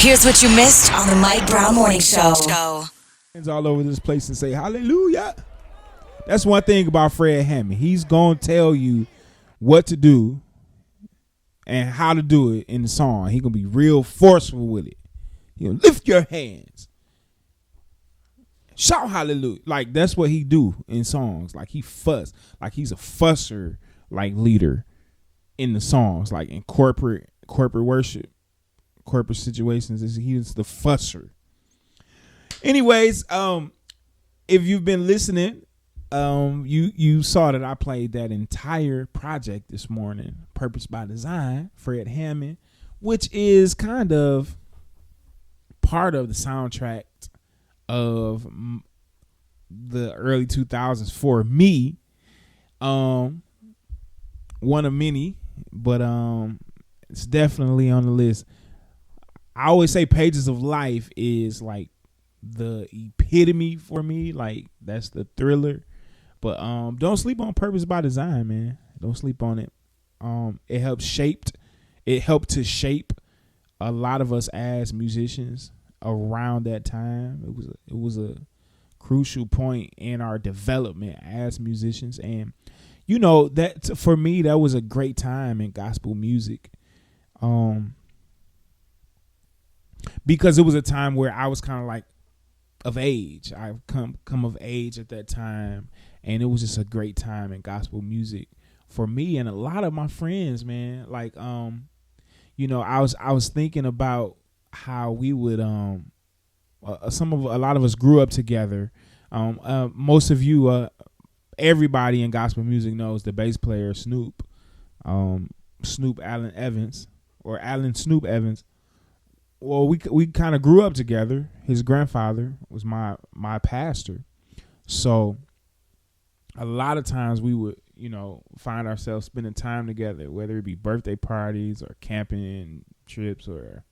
Here's what you missed on the Mike Brown Morning Show. All over this place and say hallelujah. That's one thing about Fred Hammond. He's gonna tell you what to do and how to do it in the song. He's gonna be real forceful with it. He'll lift your hands, shout hallelujah. Like that's what he do in songs. Like he fuss, like he's a fusser, like leader in the songs, like in corporate worship, corporate situations. He's the fusser. Anyways, if you've been listening, you saw that I played that entire project this morning, Purpose by Design, Fred Hammond, which is kind of part of the soundtrack of the early 2000s for me. One of many, but it's definitely on the list. I always say Pages of Life is like the epitome for me. Like that's the thriller. But don't sleep on Purpose by Design, man. Don't sleep on it. It helped to shape a lot of us as musicians around that time. It was a crucial point in our development as musicians, and you know that for me that was a great time in gospel music. Because it was a time where I was kind of like of age. I've come of age at that time, and it was just a great time in gospel music for me and a lot of my friends, man. Like, you know, I was thinking about how we would a lot of us grew up together. Most of you, everybody in gospel music knows the bass player Snoop Allen Evans, or Allen Snoop Evans. Well, we kind of grew up together. His grandfather was my pastor. So a lot of times we would, you know, find ourselves spending time together, whether it be birthday parties or camping trips or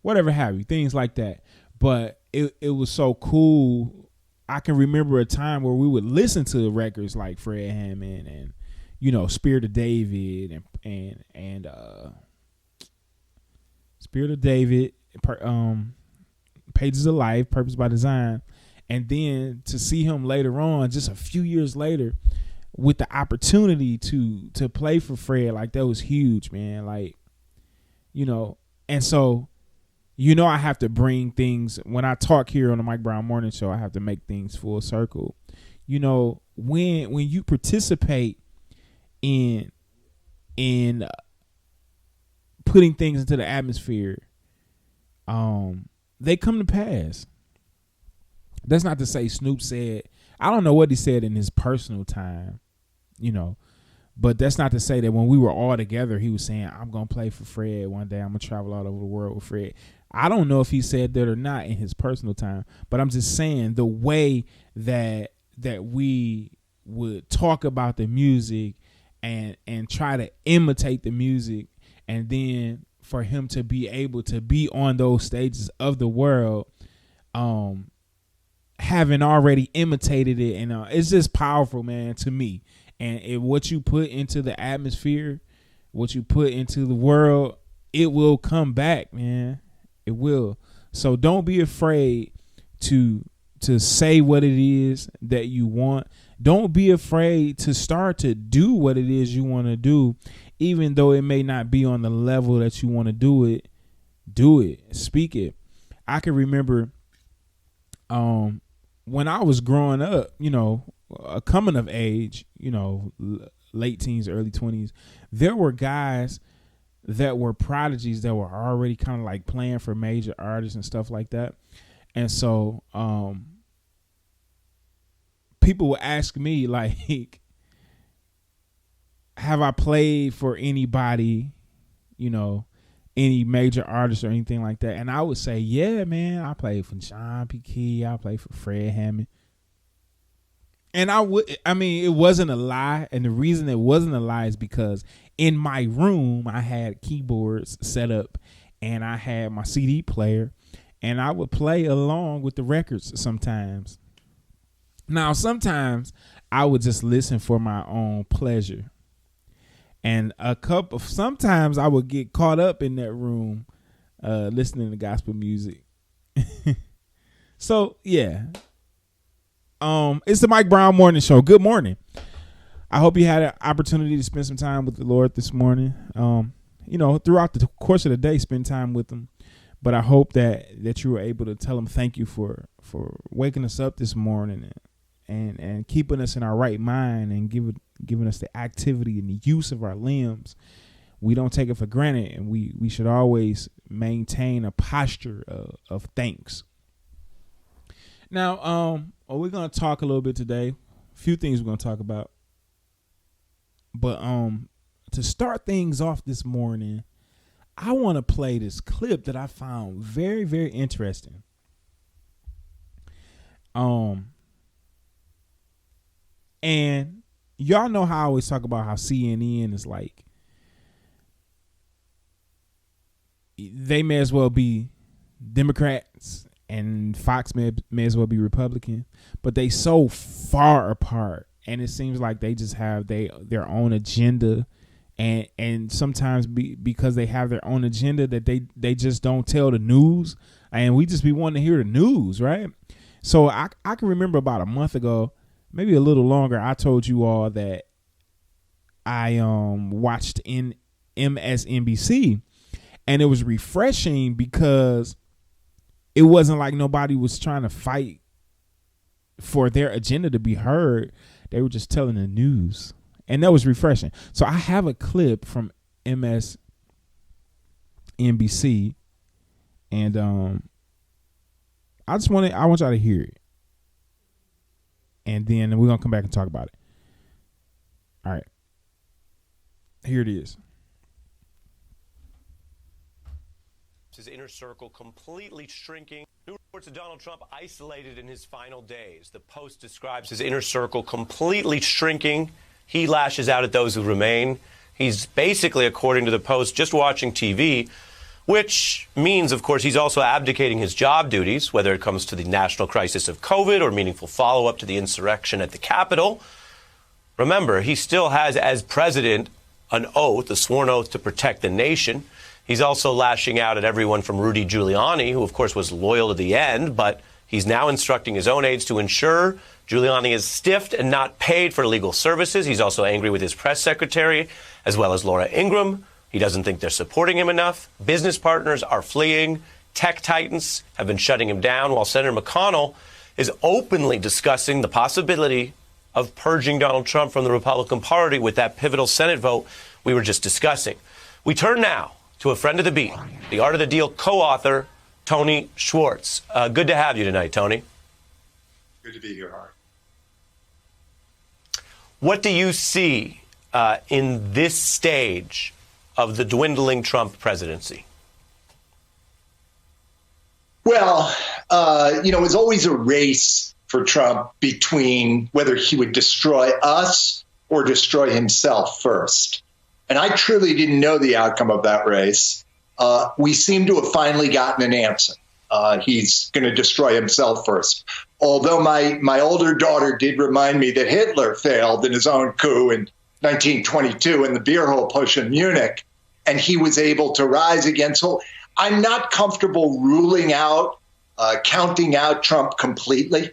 whatever have you, things like that. But it was so cool. I can remember a time where we would listen to records like Fred Hammond and, you know, Spirit of David and Spirit of David, Pages of Life, Purpose by Design, and then to see him later on, just a few years later, with the opportunity to play for Fred, like that was huge, man. Like, you know, and so, you know, I have to bring things when I talk here on the Mike Brown Morning Show. I have to make things full circle. You know, when you participate in putting things into the atmosphere, they come to pass. That's not to say Snoop said, I don't know what he said in his personal time, you know, but that's not to say that when we were all together, he was saying, I'm going to play for Fred one day. I'm going to travel all over the world with Fred. I don't know if he said that or not in his personal time, but I'm just saying the way that we would talk about the music and try to imitate the music, and then for him to be able to be on those stages of the world, having already imitated it, and it's just powerful, man, to me. And what you put into the atmosphere, what you put into the world, it will come back, man. It will. So don't be afraid to say what it is that you want. Don't be afraid to start to do what it is you want to do, even though it may not be on the level that you want to do it. Do it. Speak it. I can remember when I was growing up, you know, coming of age, you know, late teens, early 20s, there were guys that were prodigies that were already kind of like playing for major artists and stuff like that. And so people would ask me, like, have I played for anybody, you know, any major artists or anything like that? And I would say, yeah, man, I played for Sean P. Key. I played for Fred Hammond. And it wasn't a lie. And the reason it wasn't a lie is because in my room, I had keyboards set up and I had my CD player, and I would play along with the records sometimes. Now, sometimes I would just listen for my own pleasure. And sometimes I would get caught up in that room listening to gospel music. So yeah, it's the Mike Brown Morning Show. Good morning. I hope you had an opportunity to spend some time with the Lord this morning. Throughout the course of the day, spend time with Him. But I hope that you were able to tell Him thank you for waking us up this morning and keeping us in our right mind and giving us the activity and the use of our limbs. We don't take it for granted, and we should always maintain a posture of thanks. Now, we're going to talk a little bit today. A few things we're going to talk about. But to start things off this morning, I want to play this clip that I found very, very interesting. And y'all know how I always talk about how CNN is like, they may as well be Democrats and Fox may as well be Republican, but they so far apart, and it seems like they just have their own agenda, and sometimes because they have their own agenda that they just don't tell the news, and we just be wanting to hear the news, right? So I can remember about a month ago, maybe a little longer, I told you all that I watched in MSNBC, and it was refreshing because it wasn't like nobody was trying to fight for their agenda to be heard. They were just telling the news, and that was refreshing. So I have a clip from MSNBC, and I want y'all to hear it, and then we're gonna come back and talk about it. All right, here it is. His inner circle completely shrinking. New reports of Donald Trump isolated in his final days. The Post describes his inner circle completely shrinking. He lashes out at those who remain. He's basically, according to the Post, just watching TV, which means, of course, he's also abdicating his job duties, whether it comes to the national crisis of COVID or meaningful follow-up to the insurrection at the Capitol. Remember, he still has, as president, an oath, a sworn oath to protect the nation. He's also lashing out at everyone from Rudy Giuliani, who, of course, was loyal to the end, but he's now instructing his own aides to ensure Giuliani is stiffed and not paid for legal services. He's also angry with his press secretary, as well as Laura Ingraham. He doesn't think they're supporting him enough. Business partners are fleeing. Tech titans have been shutting him down, while Senator McConnell is openly discussing the possibility of purging Donald Trump from the Republican Party with that pivotal Senate vote we were just discussing. We turn now to a friend of the beat, the Art of the Deal co-author, Tony Schwartz. Good to have you tonight, Tony. Good to be here, Art. What do you see in this stage of the dwindling Trump presidency? Well, it was always a race for Trump between whether he would destroy us or destroy himself first. And I truly didn't know the outcome of that race. We seem to have finally gotten an answer. He's going to destroy himself first. Although my older daughter did remind me that Hitler failed in his own coup in 1922 in the beer hall push in Munich, and he was able to rise again. So I'm not comfortable ruling out, counting out Trump completely.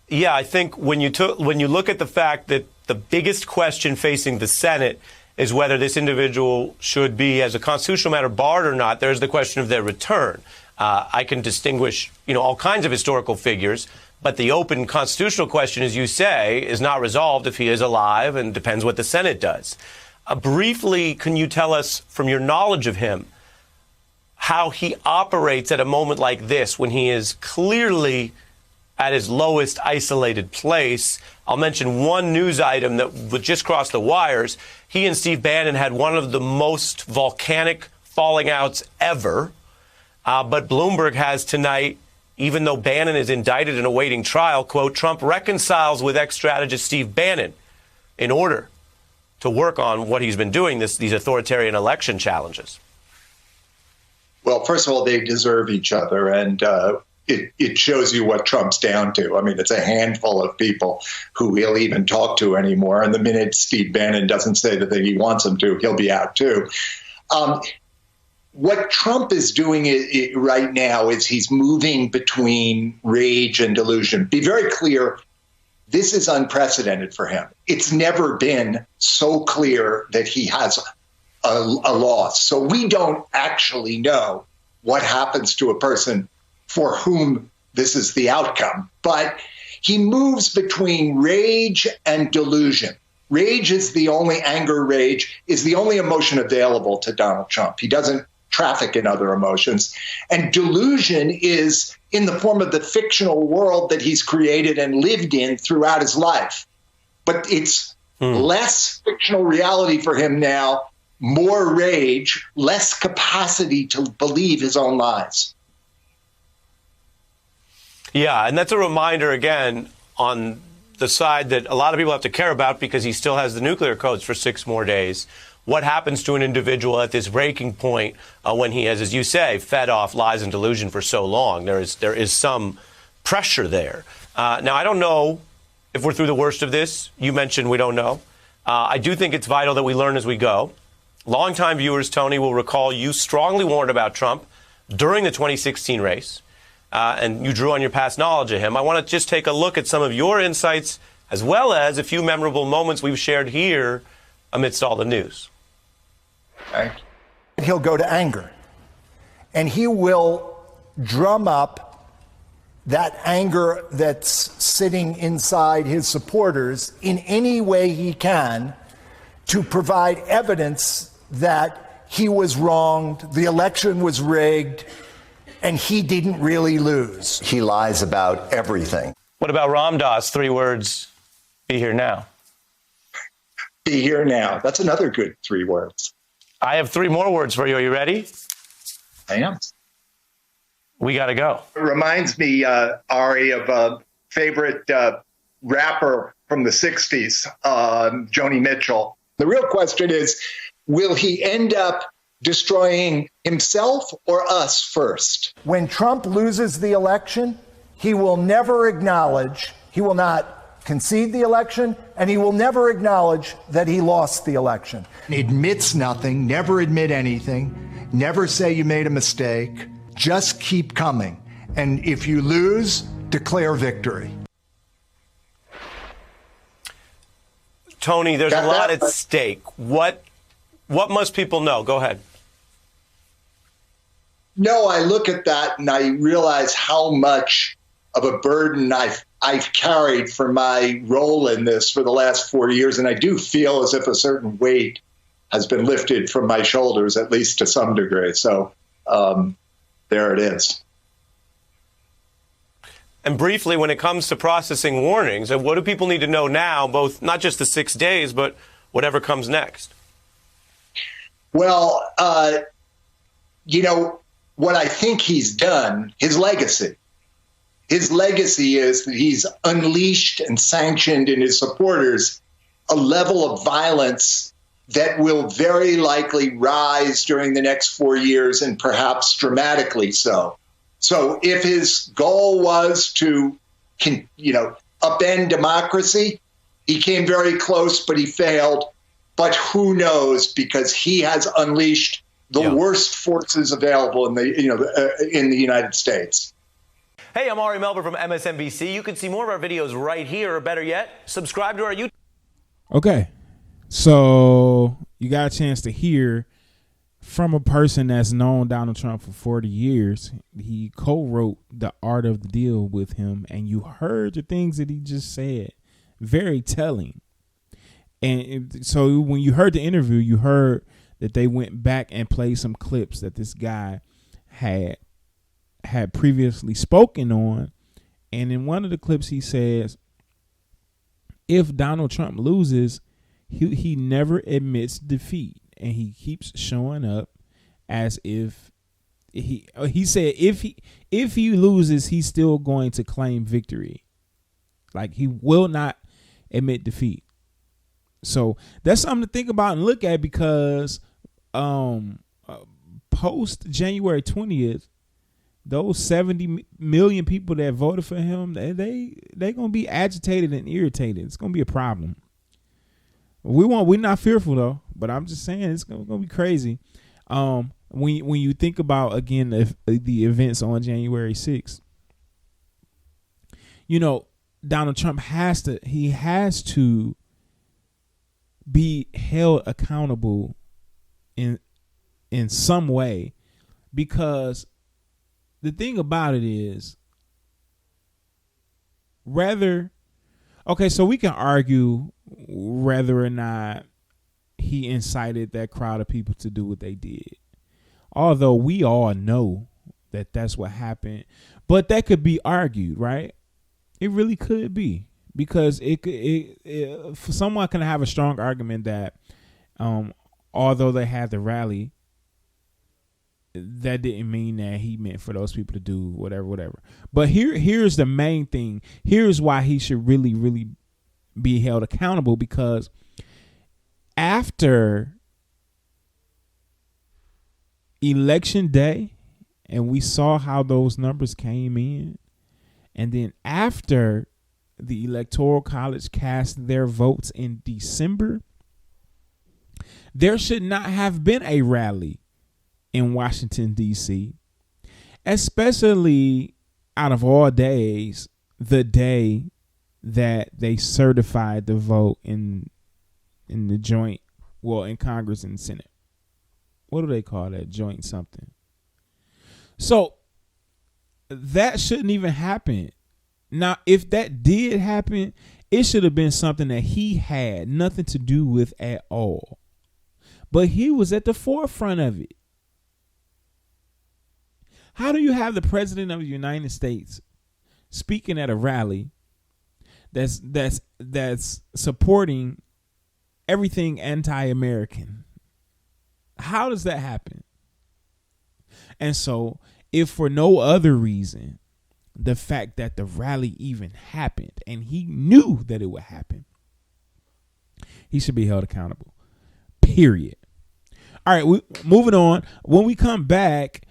Yeah, I think when you look at the fact that the biggest question facing the Senate is whether this individual should be, as a constitutional matter, barred or not, there's the question of their return. I can distinguish, all kinds of historical figures, but the open constitutional question, as you say, is not resolved if he is alive, and depends what the Senate does. Briefly, can you tell us, from your knowledge of him, how he operates at a moment like this when he is clearly at his lowest isolated place? I'll mention one news item that would just cross the wires. He and Steve Bannon had one of the most volcanic falling outs ever. But Bloomberg has tonight, even though Bannon is indicted and awaiting trial, quote, Trump reconciles with ex-strategist Steve Bannon in order to work on what he's been doing, these authoritarian election challenges. Well, first of all, they deserve each other. And it shows you what Trump's down to. I mean, it's a handful of people who he'll even talk to anymore. And the minute Steve Bannon doesn't say the thing he wants him to, he'll be out too. What Trump is doing right now is he's moving between rage and delusion. Be very clear, this is unprecedented for him. It's never been so clear that he has a loss. So we don't actually know what happens to a person for whom this is the outcome. But he moves between rage and delusion. Rage is the only rage is the only emotion available to Donald Trump. He doesn't traffic in other emotions. And delusion is in the form of the fictional world that he's created and lived in throughout his life. But it's less fictional reality for him now, more rage, less capacity to believe his own lies. Yeah, and that's a reminder, again, on the side that a lot of people have to care about because he still has the nuclear codes for 6 more days. What happens to an individual at this breaking point when he has, as you say, fed off lies and delusion for so long? There is some pressure there. Now, I don't know if we're through the worst of this. You mentioned we don't know. I do think it's vital that we learn as we go. Longtime viewers, Tony, will recall you strongly warned about Trump during the 2016 race, and you drew on your past knowledge of him. I want to just take a look at some of your insights as well as a few memorable moments we've shared here amidst all the news. Okay. He'll go to anger, and he will drum up that anger that's sitting inside his supporters in any way he can to provide evidence that he was wronged, the election was rigged, and he didn't really lose. He lies about everything. What about Ram Dass? 3 words, be here now. Be here now. That's another good 3 words. I have 3 more words for you. Are you ready? I am. We got to go. It reminds me, Ari, of a favorite rapper from the 60s, Joni Mitchell. The real question is, will he end up destroying himself or us first? When Trump loses the election, he will never acknowledge, he will not concede the election, and he will never acknowledge that he lost the election. Admits nothing, never admit anything, never say you made a mistake, just keep coming. And if you lose, declare victory. Tony, there's a lot at stake. What must people know? Go ahead. No, I look at that and I realize how much of a burden I've carried for my role in this for the last 4 years. And I do feel as if a certain weight has been lifted from my shoulders, at least to some degree. So there it is. And briefly, when it comes to processing warnings, what do people need to know now, both not just the 6 days, but whatever comes next? Well, what I think he's done, his legacy is that he's unleashed and sanctioned in his supporters a level of violence that will very likely rise during the next 4 years and perhaps dramatically so. So if his goal was to, upend democracy, he came very close, but he failed. But who knows, because he has unleashed the worst forces available in the United States. Hey, I'm Ari Melber from MSNBC. You can see more of our videos right here, or better yet, subscribe to our YouTube. Okay, so you got a chance to hear from a person that's known Donald Trump for 40 years. He co-wrote The Art of the Deal with him, and you heard the things that he just said. Very telling. And so when you heard the interview, you heard that they went back and played some clips that this guy had previously spoken on. And in one of the clips, he says, if Donald Trump loses, he never admits defeat. And he keeps showing up as if he said if he loses, he's still going to claim victory. Like, he will not admit defeat. So that's something to think about and look at, because post January 20th, those 70 million people that voted for him, they gonna be agitated and irritated. It's gonna be a problem. We're not fearful though, but I'm just saying it's gonna be crazy. When you think about again the events on January 6th, you know, Donald Trump has to be held accountable in some way, because the thing about it is, so we can argue whether or not he incited that crowd of people to do what they did, although we all know that that's what happened. But that could be argued, right? It really could be, because someone can have a strong argument that although they had the rally, that didn't mean that he meant for those people to do whatever. But here's the main thing. Here's why he should really, really be held accountable, because after Election Day, and we saw how those numbers came in, and then after the Electoral College cast their votes in December, there should not have been a rally in Washington, D.C., especially out of all days, the day that they certified the vote in the joint, in Congress and Senate. What do they call that? Joint something. So that shouldn't even happen. Now, if that did happen, it should have been something that he had nothing to do with at all. But he was at the forefront of it. How do you have the president of the United States speaking at a rally that's supporting everything anti-American? How does that happen? And so, if for no other reason, the fact that the rally even happened and he knew that it would happen, he should be held accountable. Period. All right, moving on. When we come back,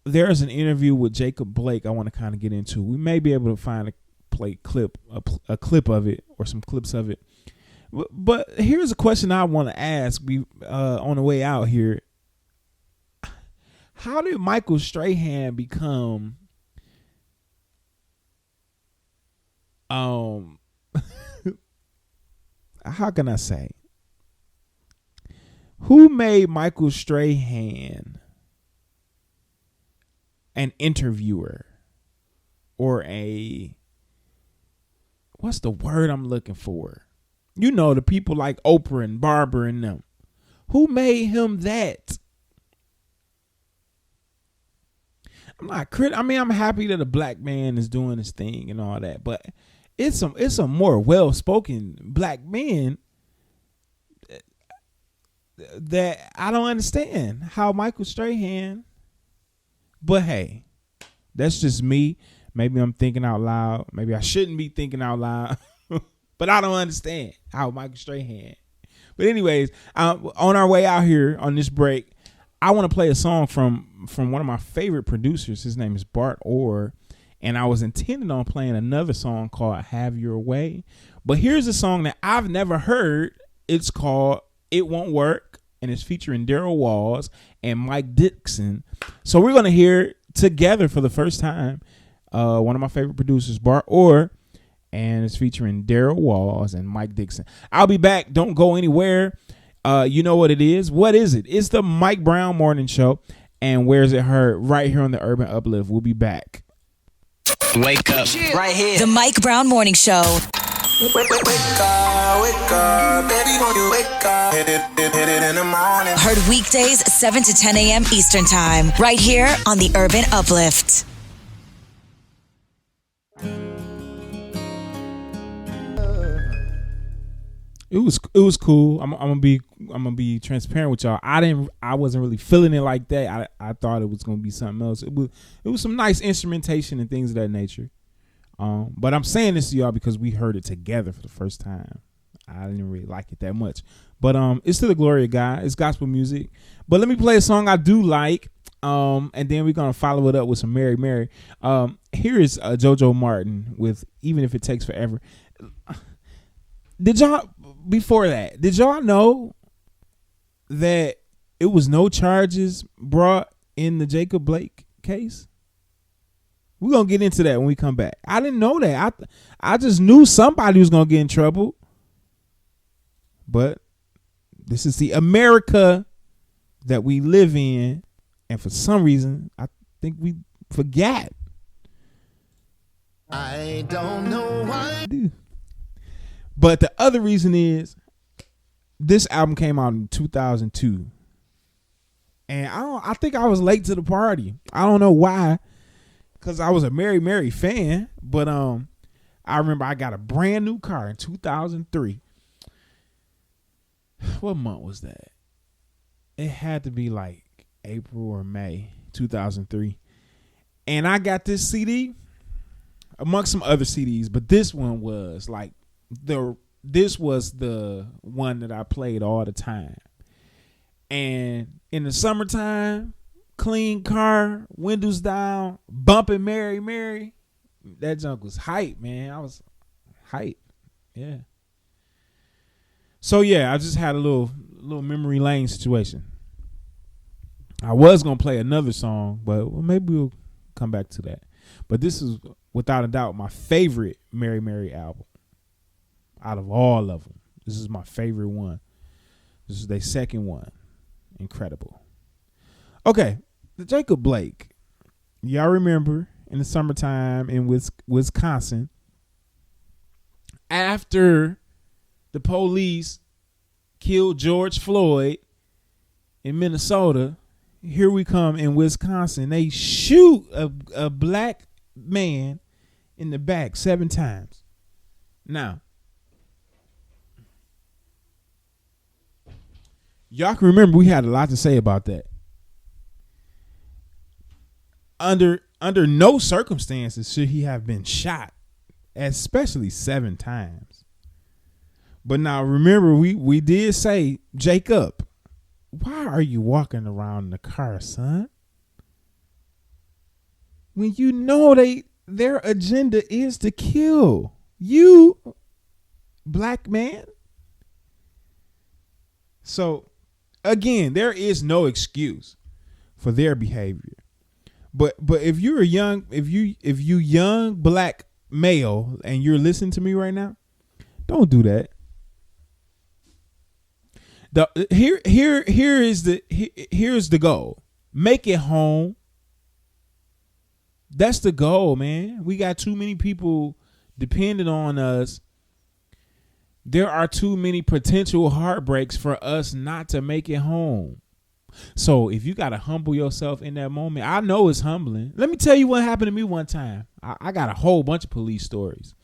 there's an interview with Jacob Blake I want to kind of get into. We may be able to find a clip of it, or some clips of it. But here's a question I want to ask on the way out here. How did Michael Strahan become how can I say? Who made Michael Strahan an interviewer, or what's the word I'm looking for? You know, the people like Oprah and Barbara and them. Who made him that? I'm happy that a black man is doing his thing and all that, but it's some more well-spoken black men that I don't understand how Michael Strahan. But hey, that's just me. Maybe I'm thinking out loud. Maybe I shouldn't be thinking out loud. But I don't understand how Michael Strahan. But anyways, on our way out here on this break, I want to play a song from one of my favorite producers. His name is Bart Orr. And I was intending on playing another song called Have Your Way. But here's a song that I've never heard. It's called It Won't Work. And it's featuring Daryl Walls and Mike Dixon. So we're going to hear it together for the first time. One of my favorite producers, Bart Orr. And it's featuring Daryl Walls and Mike Dixon. I'll be back. Don't go anywhere. You know what it is. What is it? It's the Mike Brown Morning Show. And where's it heard? Right here on the Urban Uplift. We'll be back. Wake up. Right here. The Mike Brown Morning Show. Wake up, baby, won't you wake up? Hit it in the morning. Heard weekdays 7 to 10 a.m. Eastern Time. Right here on the Urban Uplift. It was cool. I'm gonna be transparent with y'all. I wasn't really feeling it like that. I thought it was gonna be something else. It was some nice instrumentation and things of that nature. But I'm saying this to y'all because we heard it together for the first time. I didn't really like it that much. But it's to the glory of God. It's gospel music. But let me play a song I do like. And then we're gonna follow it up with some Mary Mary. Here is JoJo Martin with Even If It Takes Forever. Did y'all know that it was no charges brought in the Jacob Blake case? We're gonna get into that when we come back. I didn't know that. I just knew somebody was gonna get in trouble. But this is the America that we live in, and for some reason, I think we forgot. I don't know why. But the other reason is this album came out in 2002. And I think I was late to the party. I don't know why, because I was a Mary Mary fan. But I remember I got a brand new car in 2003. What month was that? It had to be like April or May 2003. And I got this CD amongst some other CDs, but this one was like this was the one that I played all the time. And in the summertime, clean car, windows down, bumping Mary Mary. That junk was hype, man. I was hype. Yeah. So yeah, I just had a little memory lane situation. I was gonna play another song, but maybe we'll come back to that. But this is without a doubt my favorite Mary Mary album out of all of them. This is my favorite one. This is their second one. Incredible. Okay, the Jacob Blake. Y'all remember in the summertime in Wisconsin, after the police killed George Floyd in Minnesota, here we come in Wisconsin. They shoot a black man in the back 7 times. Now, y'all can remember we had a lot to say about that. Under no circumstances should he have been shot, especially 7 times. But now remember, we did say, Jacob, why are you walking around in the car, son? When you know their agenda is to kill you, black man. So again, there is no excuse for their behavior. But if you're a young, if you young black male and you're listening to me right now, don't do that. Here's the goal. Make it home. That's the goal, man. We got too many people dependent on us. There are too many potential heartbreaks for us not to make it home. So if you got to humble yourself in that moment, I know it's humbling. Let me tell you what happened to me one time. I got a whole bunch of police stories.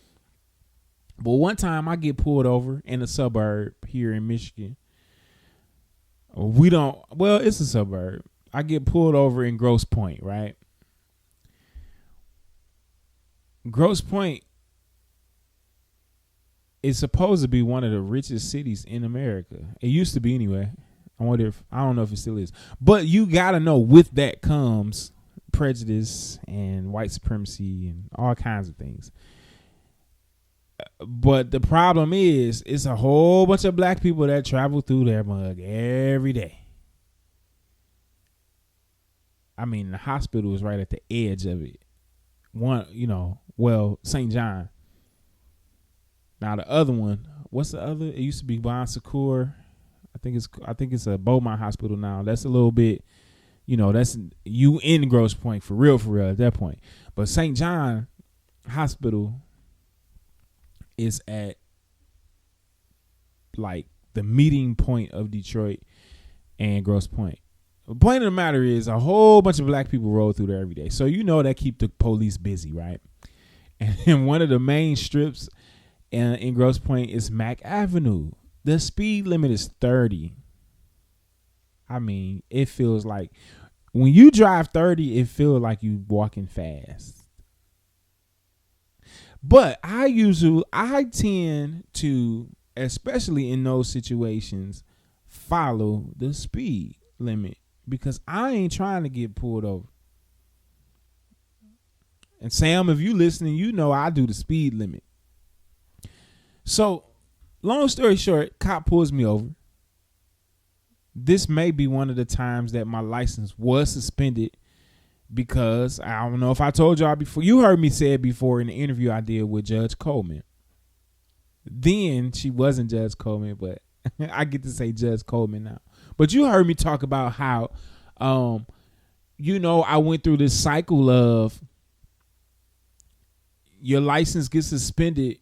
But one time I get pulled over in a suburb here in Michigan. It's a suburb. I get pulled over in Grosse Pointe, right? Grosse Pointe is supposed to be one of the richest cities in America. It used to be anyway. I don't know if it still is. But you got to know with that comes prejudice and white supremacy and all kinds of things. But the problem is, it's a whole bunch of black people that travel through their mug every day. I mean, the hospital is right at the edge of it. St. John. Now the other one, what's the other? It used to be Bon Secours. I think it's a Beaumont Hospital now. That's a little bit, that's you in Grosse Pointe for real at that point. But St. John Hospital is at like the meeting point of Detroit and Grosse Pointe. The point of the matter is a whole bunch of black people roll through there every day. So that keep the police busy, right? And one of the main strips in Grosse Pointe is Mack Avenue. The speed limit is 30. I mean, it feels like when you drive 30, it feels like you walking fast. But I tend to especially in those situations, follow the speed limit, because I ain't trying to get pulled over. And Sam, if you listening, you know I do the speed limit. So, long story short, cop pulls me over. This may be one of the times that my license was suspended, because I don't know if I told y'all before. You heard me say it before in the interview I did with Judge Coleman. Then she wasn't Judge Coleman, but I get to say Judge Coleman now. But you heard me talk about how, I went through this cycle of your license gets suspended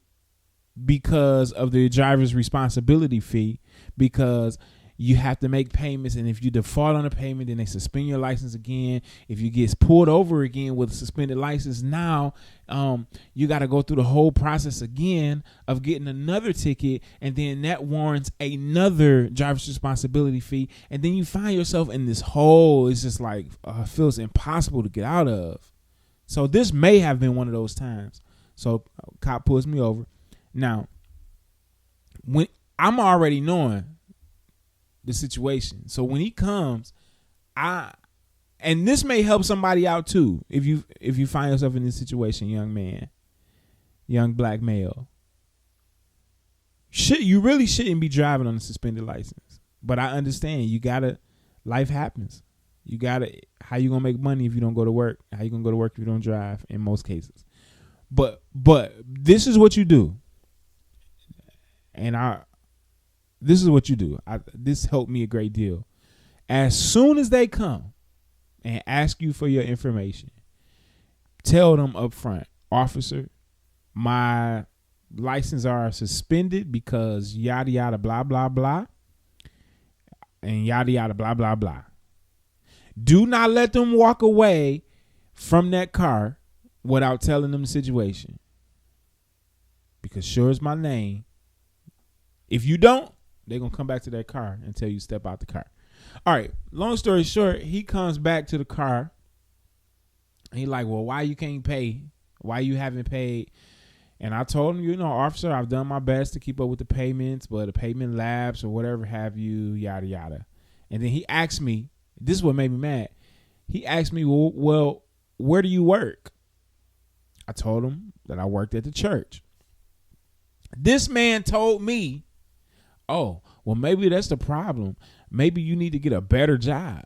because of the driver's responsibility fee, because you have to make payments, and if you default on a payment, then they suspend your license again. If you get pulled over again with a suspended license, now you got to go through the whole process again of getting another ticket, and then that warrants another driver's responsibility fee, and then you find yourself in this hole. It's just like feels impossible to get out of. So this may have been one of those times. So cop pulls me over. Now, when I'm already knowing the situation, so when he comes, and this may help somebody out too, if you find yourself in this situation, young man, young black male, you really shouldn't be driving on a suspended license. But I understand life happens. How you gonna make money if you don't go to work? How you gonna go to work if you don't drive? In most cases, but this is what you do, and this is what you do. This helped me a great deal. As soon as they come and ask you for your information, tell them up front, officer, my license are suspended because yada yada blah blah blah, and yada yada blah blah blah. Do not let them walk away from that car without telling them the situation, because sure as my name, if you don't, they're going to come back to that car and tell you step out the car. All right. Long story short, he comes back to the car. And he's like, well, why you can't pay? Why you haven't paid? And I told him, officer, I've done my best to keep up with the payments, but the payment lapse or whatever have you, yada, yada. And then he asked me, this is what made me mad. He asked me, well, where do you work? I told him that I worked at the church. This man told me, oh, well, maybe that's the problem. Maybe you need to get a better job.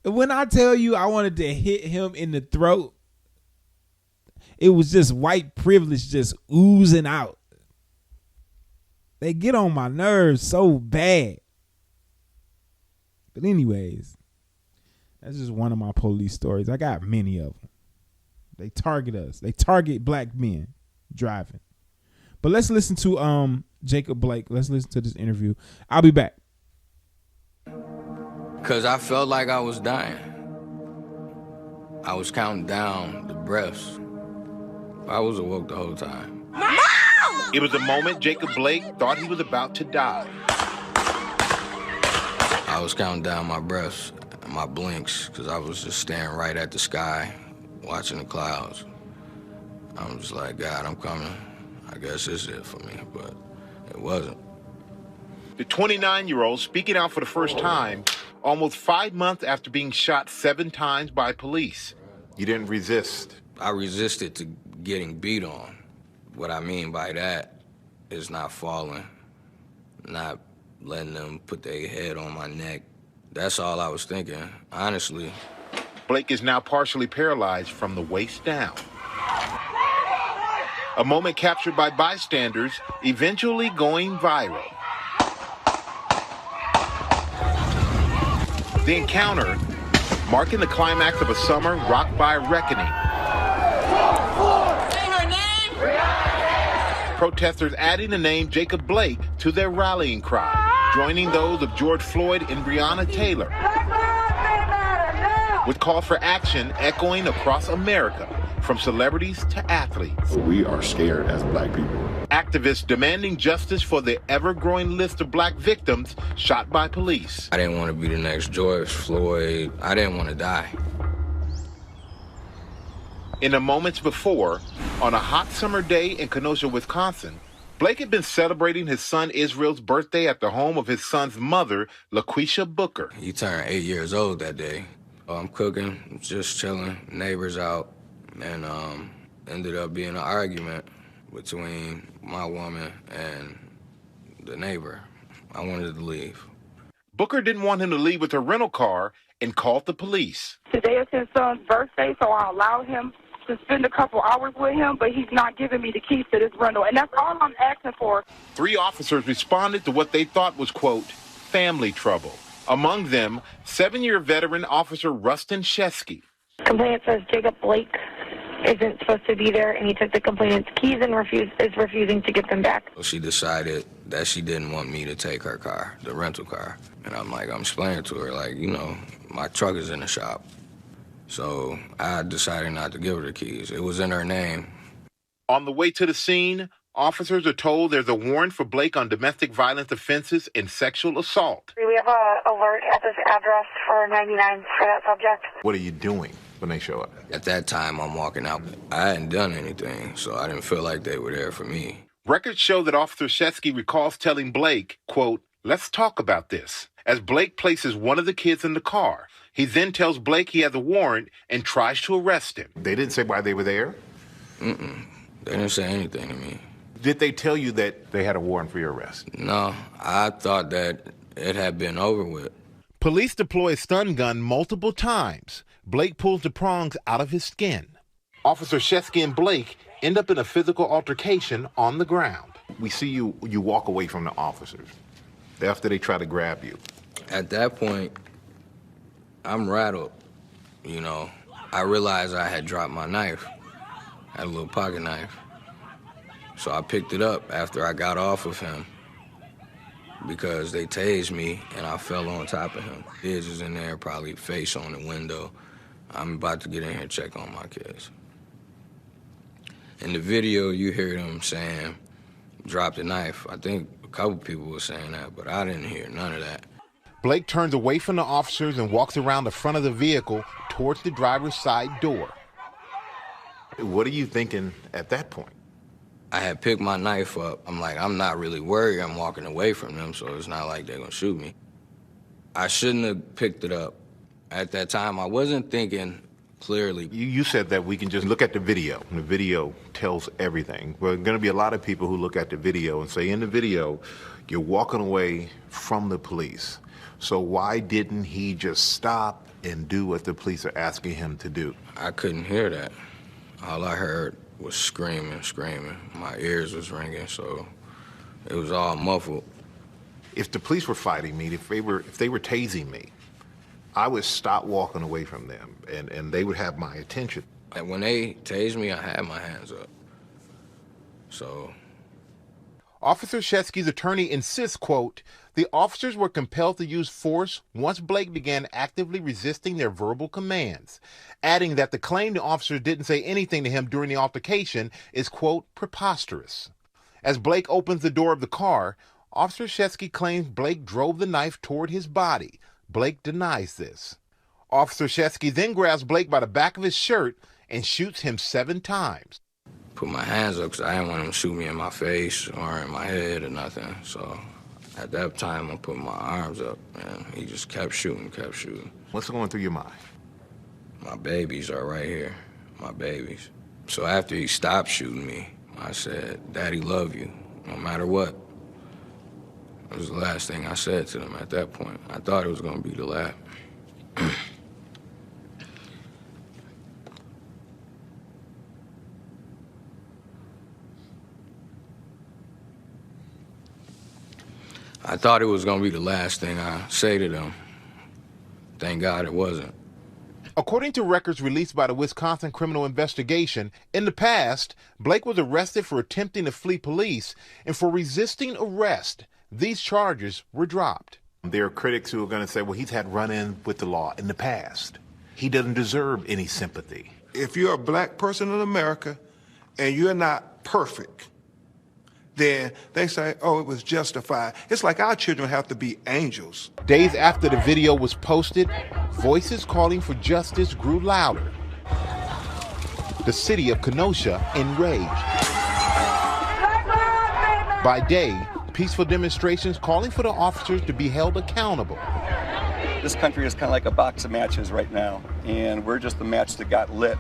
When I tell you I wanted to hit him in the throat, it was just white privilege just oozing out. They get on my nerves so bad. But anyways, that's just one of my police stories. I got many of them. They target us. They target black men driving. But let's listen to Jacob Blake. Let's listen to this interview. I'll be back. Because I felt like I was dying. I was counting down the breaths. I was awoke the whole time. Mom! It was a moment Jacob Blake thought he was about to die. I was counting down my breaths and my blinks because I was just staring right at the sky, watching the clouds. I'm just like, God, I'm coming. I guess this is it for me, but it wasn't. The 29-year-old speaking out for the first time almost 5 months after being shot 7 times by police. You didn't resist. I resisted to getting beat on. What I mean by that is not falling, not letting them put their head on my neck. That's all I was thinking, honestly. Blake is now partially paralyzed from the waist down. A moment captured by bystanders, eventually going viral. The encounter marking the climax of a summer rocked by a reckoning. Say her name! Protesters adding the name Jacob Blake to their rallying cry, joining those of George Floyd and Breonna Taylor, with call for action echoing across America, from celebrities to athletes. We are scared as black people. Activists demanding justice for the ever-growing list of black victims shot by police. I didn't want to be the next George Floyd. I didn't want to die. In the moments before, on a hot summer day in Kenosha, Wisconsin, Blake had been celebrating his son Israel's birthday at the home of his son's mother, LaQuisha Booker. He turned 8 years old that day. I'm cooking, just chilling, neighbors out, and ended up being an argument between my woman and the neighbor. I wanted to leave. Booker didn't want him to leave with her rental car and called the police. Today is his son's birthday, so I allowed him to spend a couple hours with him, but he's not giving me the keys to this rental, and that's all I'm asking for. 3 officers responded to what they thought was, quote, family trouble. Among them, 7-year veteran Officer Rustin Shesky. Complainant says Jacob Blake isn't supposed to be there, and he took the complainant's keys and is refusing to give them back. She decided that she didn't want me to take her car, the rental car. And I'm explaining to her, my truck is in the shop. So I decided not to give her the keys. It was in her name. On the way to the scene, officers are told there's a warrant for Blake on domestic violence offenses and sexual assault. We have an alert at this address for 99 for that subject. What are you doing when they show up? At that time, I'm walking out. I hadn't done anything, so I didn't feel like they were there for me. Records show that Officer Shesky recalls telling Blake, quote, let's talk about this, as Blake places one of the kids in the car. He then tells Blake he has a warrant and tries to arrest him. They didn't say why they were there? They didn't say anything to me. Did they tell you that they had a warrant for your arrest? No, I thought that it had been over with. Police deploy a stun gun multiple times. Blake pulls the prongs out of his skin. Officer Shesky and Blake end up in a physical altercation on the ground. We see you walk away from the officers after they try to grab you. At that point, I'm rattled. I realized I had dropped my knife. I had a little pocket knife. So I picked it up after I got off of him because they tased me and I fell on top of him. Kids was in there, probably face on the window. I'm about to get in here and check on my kids. In the video, you hear them saying, drop the knife. I think a couple people were saying that, but I didn't hear none of that. Blake turns away from the officers and walks around the front of the vehicle towards the driver's side door. What are you thinking at that point? I had picked my knife up. I'm not really worried. I'm walking away from them, so it's not like they're gonna shoot me. I shouldn't have picked it up. At that time, I wasn't thinking clearly. You said that we can just look at the video. The video tells everything. There are going to be a lot of people who look at the video and say, in the video, you're walking away from the police. So why didn't he just stop and do what the police are asking him to do? I couldn't hear that. All I heard was screaming. My ears was ringing, so it was all muffled. If the police were fighting me, if they were tasing me, I would stop walking away from them, and they would have my attention. And when they tased me, I had my hands up. So. Officer Shesky's attorney insists, quote, the officers were compelled to use force once Blake began actively resisting their verbal commands, adding that the claim the officers didn't say anything to him during the altercation is, quote, preposterous. As Blake opens the door of the car, Officer Shesky claims Blake drove the knife toward his body. Blake denies this. Officer Shesky then grabs Blake by the back of his shirt and shoots him 7 times. Put my hands up because I didn't want him to shoot me in my face or in my head or nothing. So at that time, I put my arms up, and he just kept shooting. What's going through your mind? My babies are right here, my babies. So after he stopped shooting me, I said, Daddy, love you, no matter what. It was the last thing I said to them at that point. I thought it was going to be the last. I thought it was going to be the last thing I say to them. Thank God it wasn't. According to records released by the Wisconsin Criminal Investigation, in the past, Blake was arrested for attempting to flee police and for resisting arrest. These charges were dropped. There are critics who are going to say, well, he's had run-in with the law in the past. He doesn't deserve any sympathy. If you're a black person in America and you're not perfect, then they say, oh, it was justified. It's like our children have to be angels. Days after the video was posted, voices calling for justice grew louder. the city of Kenosha enraged. By day, peaceful demonstrations calling for the officers to be held accountable. This country is kind of like a box of matches right now, and we're just the match that got lit.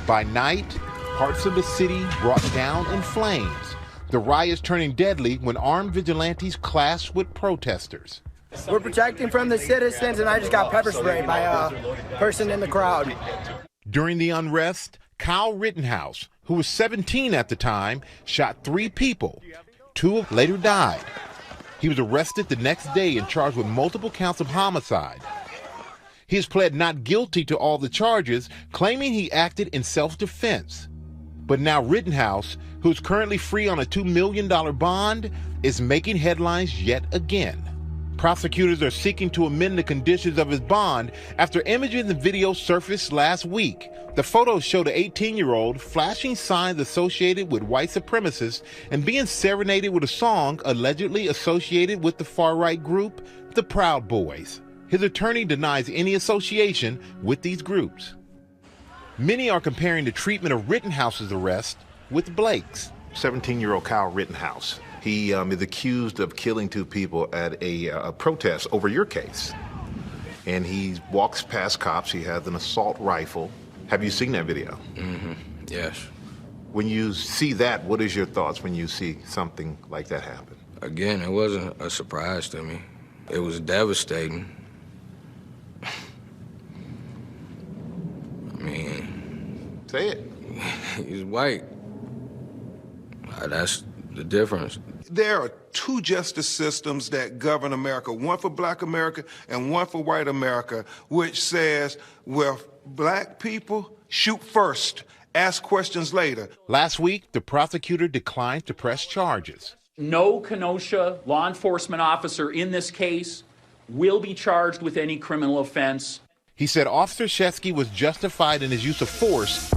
By night, parts of the city brought down in flames. The riots turning deadly when armed vigilantes clashed with protesters. We're protecting from the citizens, and I just got pepper sprayed by a person in the crowd. During the unrest, Kyle Rittenhouse, who was 17 at the time, shot 3 people. 2 later died. He was arrested the next day and charged with multiple counts of homicide. He has pled not guilty to all the charges, claiming he acted in self-defense. But now Rittenhouse, who is currently free on a $2 million bond, is making headlines yet again. Prosecutors are seeking to amend the conditions of his bond after images and videos surfaced last week. The photos show the 18-year-old flashing signs associated with white supremacists and being serenaded with a song allegedly associated with the far-right group, the Proud Boys. His attorney denies any association with these groups. Many are comparing the treatment of Rittenhouse's arrest with Blake's. 17-year-old Kyle Rittenhouse. He is accused of killing 2 people at a protest over your case. And he walks past cops. He has an assault rifle. Have you seen that video? Mm-hmm. Yes. When you see that, what is your thoughts when you see something like that happen? Again, it wasn't a surprise to me. It was devastating. I mean... Say it. He's white. That's the difference. There are 2 justice systems that govern America, one for black America and one for white America, which says, well, black people shoot first, ask questions later. Last week, the prosecutor declined to press charges. No Kenosha law enforcement officer in this case will be charged with any criminal offense. He said Officer Shesky was justified in his use of force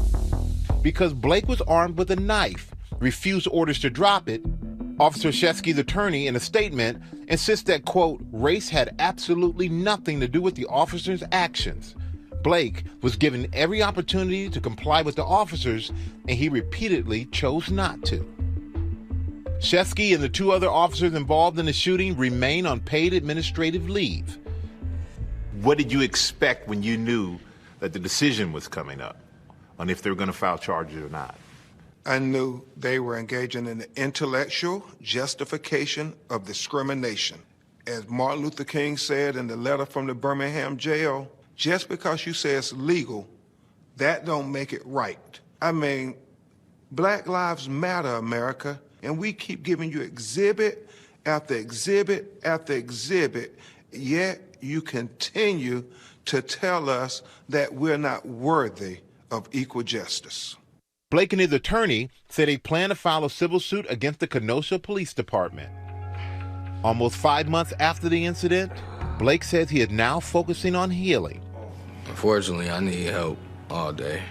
because Blake was armed with a knife, refused orders to drop it. Officer Shesky's attorney, in a statement, insists that, quote, race had absolutely nothing to do with the officer's actions. Blake was given every opportunity to comply with the officers, and he repeatedly chose not to. Shesky and the 2 other officers involved in the shooting remain on paid administrative leave. What did you expect when you knew that the decision was coming up on if they were going to file charges or not? I knew they were engaging in the intellectual justification of discrimination. As Martin Luther King said in the letter from the Birmingham jail, just because you say it's legal, that don't make it right. I mean, Black Lives Matter, America, and we keep giving you exhibit after exhibit after exhibit, yet you continue to tell us that we're not worthy of equal justice. Blake and his attorney said they plan to file a civil suit against the Kenosha Police Department. Almost 5 months after the incident, Blake says he is now focusing on healing. Unfortunately, I need help all day.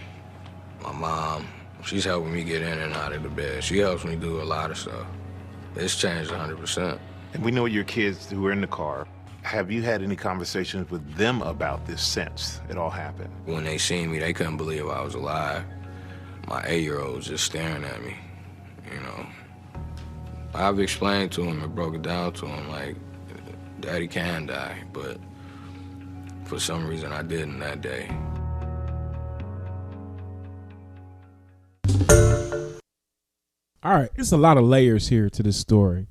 My mom, she's helping me get in and out of the bed. She helps me do a lot of stuff. It's changed 100%. And we know your kids who are in the car. Have you had any conversations with them about this since it all happened? When they seen me, they couldn't believe I was alive. My 8-year-old was just staring at me, you know. I've explained to him and broke it down to him, like, Daddy can die, but for some reason I didn't that day. All right, it's a lot of layers here to this story.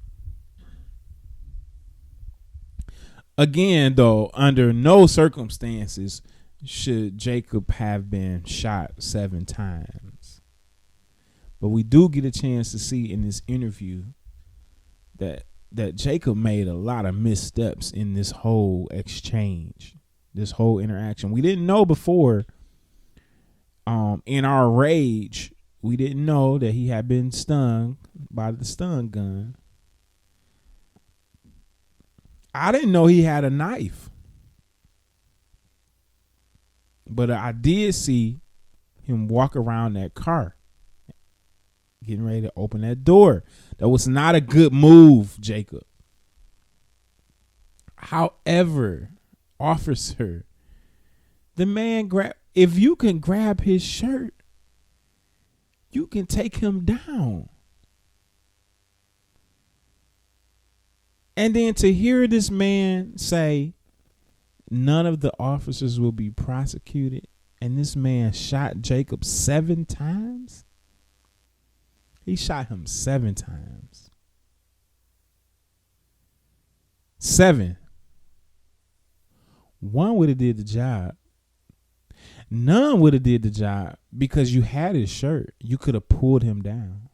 Again, though, under no circumstances should Jacob have been shot 7 times. But we do get a chance to see in this interview that Jacob made a lot of missteps in this whole exchange, this whole interaction. We didn't know before, in our rage, we didn't know that he had been stung by the stun gun. I didn't know he had a knife. But I did see him walk around that car, getting ready to open that door. That was not a good move, Jacob. However, officer, the man if you can grab his shirt you can take him down. And then to hear this man say none of the officers will be prosecuted, and this man shot Jacob 7 times. He shot him 7 times. 7. 1 would have did the job. None would have did the job because you had his shirt. You could have pulled him down.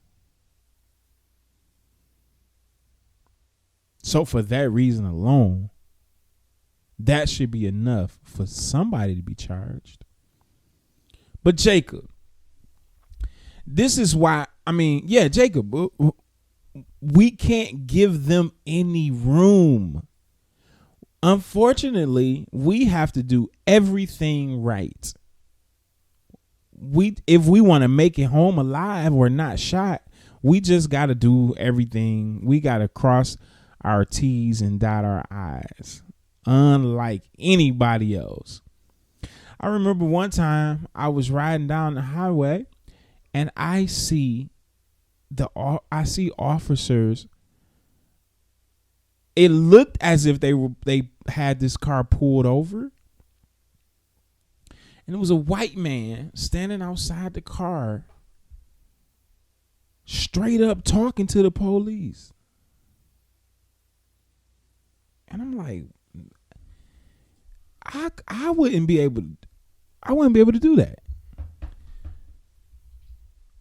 So for that reason alone, that should be enough for somebody to be charged. But Jacob, this is why, Jacob, we can't give them any room. Unfortunately, we have to do everything right. If we want to make it home alive or not shot, we just got to do everything. We got to cross our T's and dot our I's, unlike anybody else. I remember one time I was riding down the highway and I see officers. It looked as if they had this car pulled over. And it was a white man standing outside the car, straight up talking to the police. And I'm like, I wouldn't be able to do that.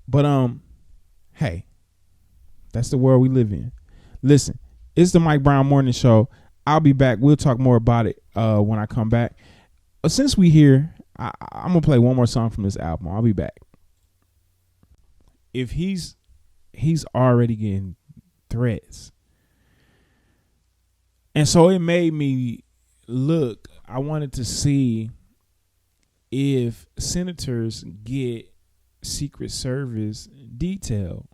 But hey, that's the world we live in. Listen, it's the Mike Brown Morning Show. I'll be back. We'll talk more about it when I come back. Since we here, I'm gonna play one more song from this album. I'll be back. If he's already getting threats, and so it made me look. I wanted to see if senators get Secret Service detail.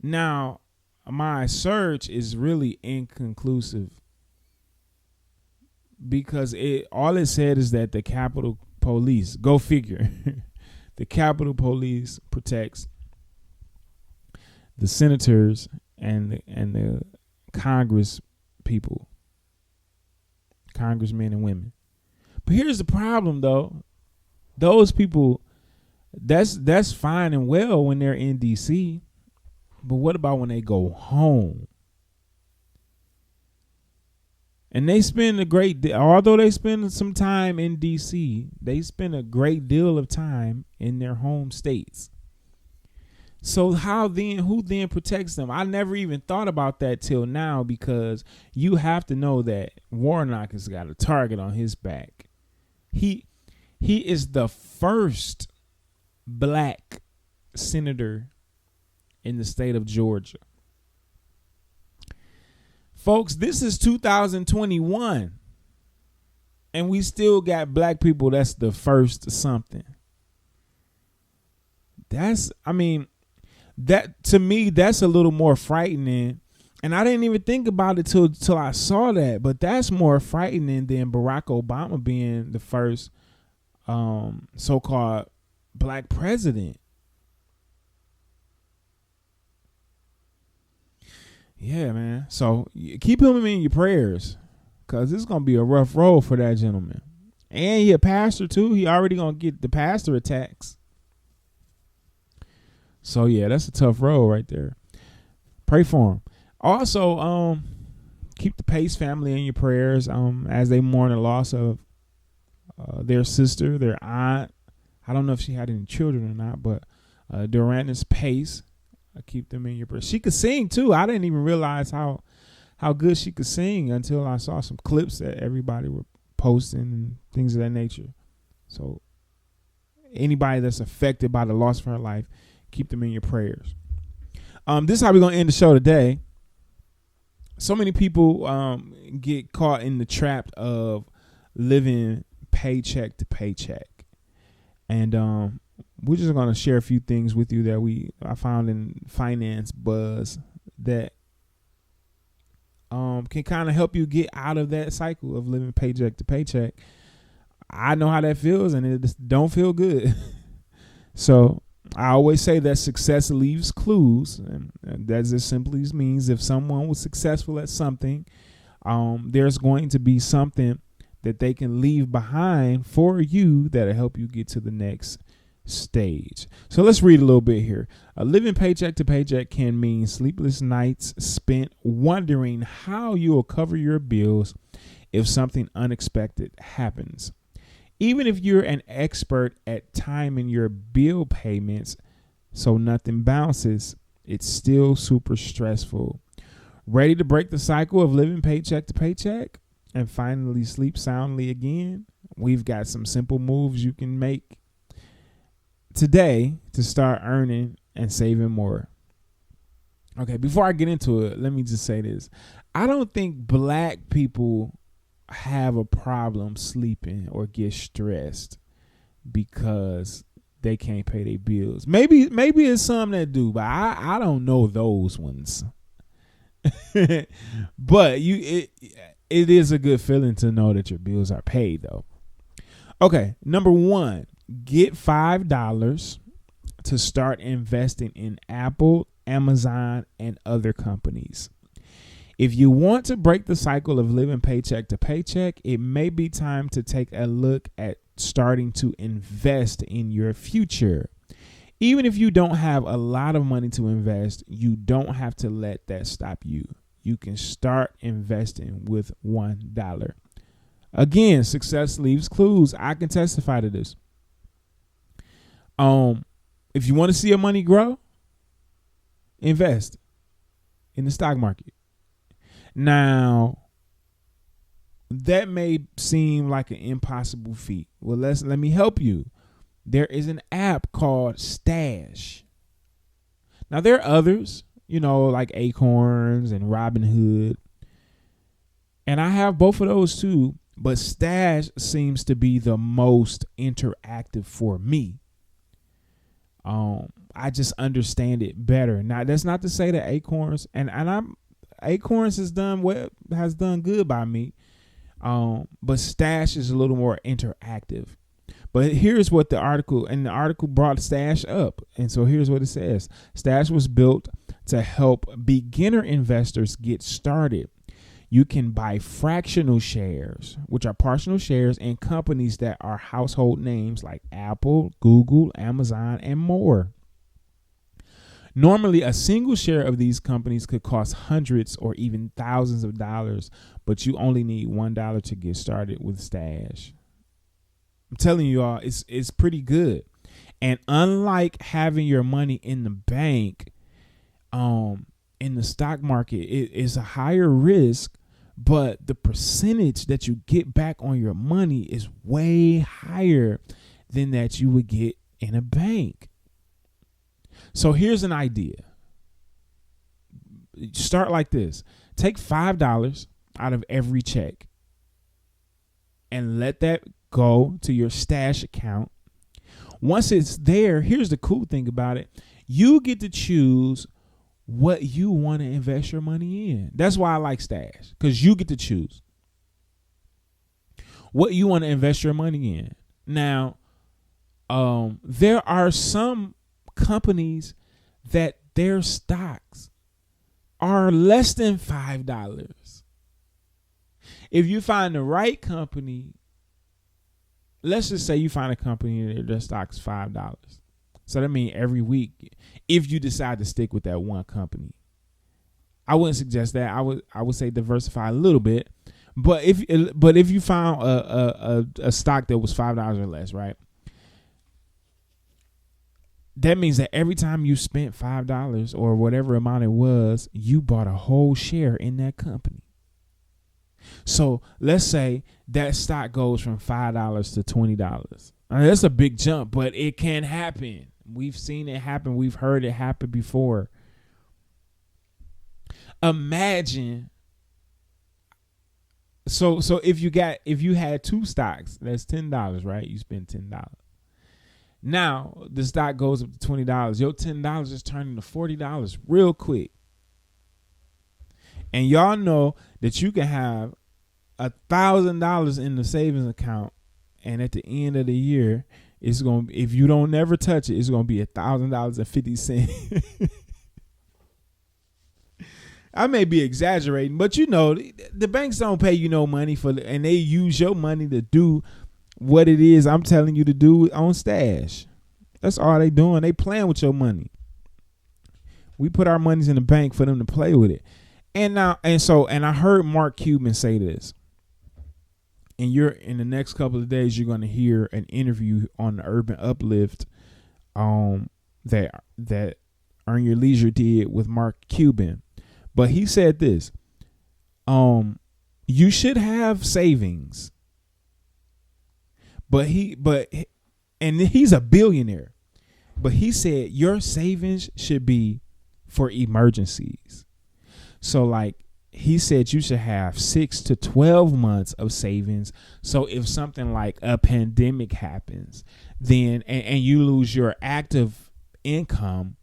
Now, my search is really inconclusive because all it said is that the Capitol Police, go figure, the Capitol Police protects the senators and the Congress people, congressmen and women. But here's the problem, though. Those people, that's fine and well when they're in D.C., but what about when they go home? And they spend although they spend some time in D.C., they spend a great deal of time in their home states. So who then protects them? I never even thought about that till now, because you have to know that Warnock has got a target on his back. He is the first black senator in the state of Georgia. Folks, this is 2021, and we still got black people that's the first something. That to me, that's a little more frightening. And I didn't even think about it till I saw that. But that's more frightening than Barack Obama being the first so-called black president. Yeah, man. So keep him in your prayers, because it's going to be a rough road for that gentleman. And he a pastor, too. He already going to get the pastor attacks. So, yeah, that's a tough road right there. Pray for him. Also, keep the Pace family in your prayers as they mourn the loss of their sister, their aunt. I don't know if she had any children or not, but Durandis Pace. Keep them in your prayers. She could sing, too. I didn't even realize how good she could sing until I saw some clips that everybody were posting and things of that nature. So anybody that's affected by the loss of her life, keep them in your prayers. This is how we're going to end the show today. So many people get caught in the trap of living paycheck to paycheck. And we're just going to share a few things with you that I found in Finance Buzz that can kind of help you get out of that cycle of living paycheck to paycheck. I know how that feels, and it just don't feel good. So I always say that success leaves clues, and that just simply means if someone was successful at something, there's going to be something that they can leave behind for you that'll help you get to the next stage. So let's read a little bit here. Living paycheck to paycheck can mean sleepless nights spent wondering how you will cover your bills if something unexpected happens. Even if you're an expert at timing your bill payments so nothing bounces, it's still super stressful. Ready to break the cycle of living paycheck to paycheck and finally sleep soundly again? We've got some simple moves you can make today to start earning and saving more. Okay, before I get into it, let me just say this. I don't think black people have a problem sleeping or get stressed because they can't pay their bills. Maybe it's some that do, but I don't know those ones. But it is a good feeling to know that your bills are paid though. Okay, number 1, get $5 to start investing in Apple, Amazon, and other companies. If you want to break the cycle of living paycheck to paycheck, it may be time to take a look at starting to invest in your future. Even if you don't have a lot of money to invest, you don't have to let that stop you. You can start investing with $1. Again, success leaves clues. I can testify to this. If you want to see your money grow, invest in the stock market. Now, that may seem like an impossible feat. Well, let me help you. There is an app called Stash. Now, there are others, like Acorns and Robinhood. And I have both of those too. But Stash seems to be the most interactive for me. I just understand it better. Now, that's not to say that Acorns Acorns has done good by me. But Stash is a little more interactive. But here's what the article brought Stash up. And so here's what it says. Stash was built to help beginner investors get started. You can buy fractional shares, which are partial shares in companies that are household names like Apple, Google, Amazon, and more. Normally, a single share of these companies could cost hundreds or even thousands of dollars, but you only need $1 to get started with Stash. I'm telling you all, it's pretty good. And unlike having your money in the bank, in the stock market, it is a higher risk, but the percentage that you get back on your money is way higher than that you would get in a bank. So here's an idea. Start like this. Take $5 out of every check and let that go to your Stash account. Once it's there, here's the cool thing about it. You get to choose what you want to invest your money in. That's why I like Stash, because you get to choose what you want to invest your money in. Now, there are some companies that their stocks are less than $5. If you find the right company, let's just say you find a company that their stock's $5. So that means every week, if you decide to stick with that one company, I wouldn't suggest that. I would say diversify a little bit, but if you found a stock that was $5 or less, right? That means that every time you spent $5 or whatever amount it was, you bought a whole share in that company. So let's say that stock goes from $5 to $20. I mean, that's a big jump, but it can happen. We've seen it happen. We've heard it happen before. Imagine. So if you had two stocks, that's $10, right? You spend $10. Now the stock goes up to $20. Your $10 is turning to $40 real quick. And y'all know that you can have $1,000 in the savings account, and at the end of the year, It's gonna, if you don't never touch it, it's gonna be $1,000.50. I may be exaggerating, but you know, the banks don't pay you no money and they use your money to do what it is I'm telling you to do on Stash. That's all they doing. They playing with your money. We put our monies in the bank for them to play with it. And I heard Mark Cuban say this. And in the next couple of days, you're going to hear an interview on the Urban Uplift that Earn Your Leisure did with Mark Cuban. But he said this, you should have savings. And he's a billionaire. But he said your savings should be for emergencies. So like, he said you should have 6 to 12 months of savings. So if something like a pandemic happens, then and you lose your active income,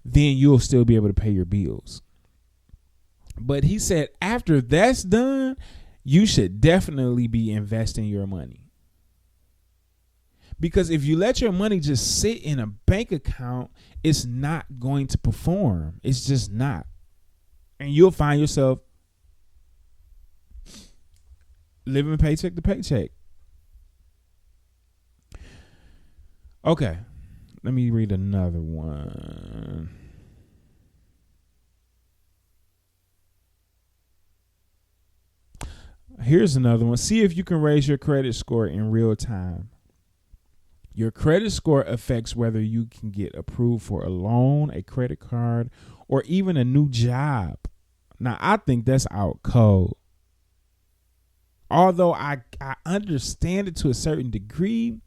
then you'll still be able to pay your bills. But he said after that's done, you should definitely be investing your money. Because if you let your money just sit in a bank account, it's not going to perform. It's just not. And you'll find yourself living paycheck to paycheck. Okay. Let me read another one. Here's another one. See if you can raise your credit score in real time. Your credit score affects whether you can get approved for a loan, a credit card, or even a new job. Now, I think that's out cold. Although I understand it to a certain degree,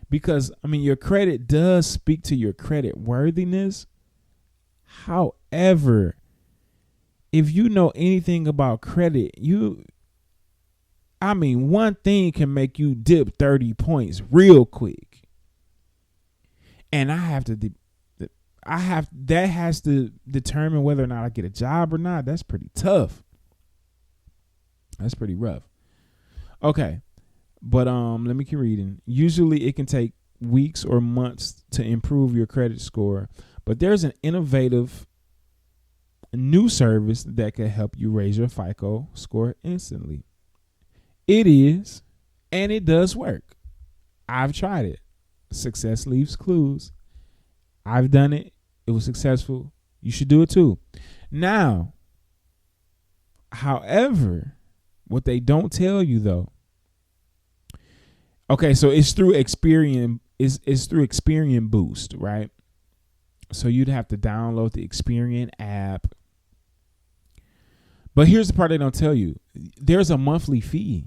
because, I mean, your credit does speak to your credit worthiness. However, if you know anything about credit, one thing can make you dip 30 points real quick. And that has to determine whether or not I get a job or not. That's pretty tough. That's pretty rough. Okay. But let me keep reading. Usually it can take weeks or months to improve your credit score, but there's an innovative new service that can help you raise your FICO score instantly. It is, and it does work. I've tried it. Success leaves clues. I've done it. It was successful. You should do it too. Now, however, what they don't tell you though. Okay, so it's through Experian. It's through Experian Boost, right? So you'd have to download the Experian app. But here's the part they don't tell you. There's a monthly fee.